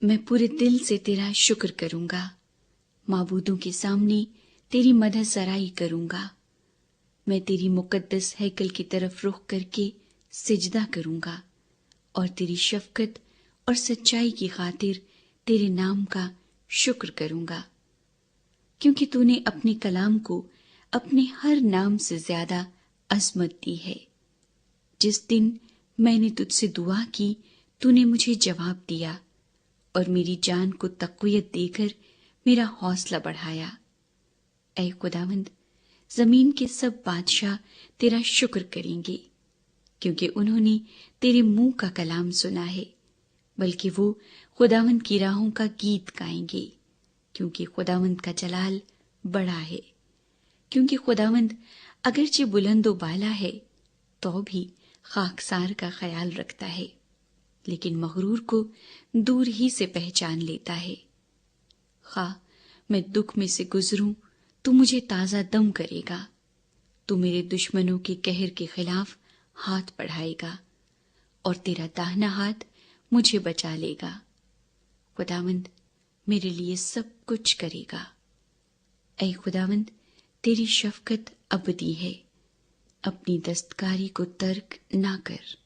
میں پورے دل سے تیرا شکر کروں گا، معبودوں کے سامنے تیری مدح سرائی کروں گا۔ میں تیری مقدس ہیکل کی طرف رخ کر کے سجدہ کروں گا اور تیری شفقت اور سچائی کی خاطر تیرے نام کا شکر کروں گا، کیونکہ تو نے اپنے کلام کو اپنے ہر نام سے زیادہ عظمت دی ہے۔ جس دن میں نے تجھ سے دعا کی تو نے مجھے جواب دیا اور میری جان کو تقویت دے کر میرا حوصلہ بڑھایا۔ اے خداوند، زمین کے سب بادشاہ تیرا شکر کریں گے، کیونکہ انہوں نے تیرے منہ کا کلام سنا ہے، بلکہ وہ خداوند کی راہوں کا گیت گائیں گے، کیونکہ خداوند کا جلال بڑا ہے۔ کیونکہ خداوند اگرچہ بلند و بالا ہے تو بھی خاکسار کا خیال رکھتا ہے، لیکن مغرور کو دور ہی سے پہچان لیتا ہے۔ خواہ میں دکھ میں سے گزروں تو مجھے تازہ دم کرے گا، تو میرے دشمنوں کے قہر کے خلاف ہاتھ بڑھائے گا اور تیرا داہنا ہاتھ مجھے بچا لے گا۔ خداوند میرے لیے سب کچھ کرے گا۔ اے خداوند، تیری شفقت ابدی ہے، اپنی دستکاری کو ترک نہ کر۔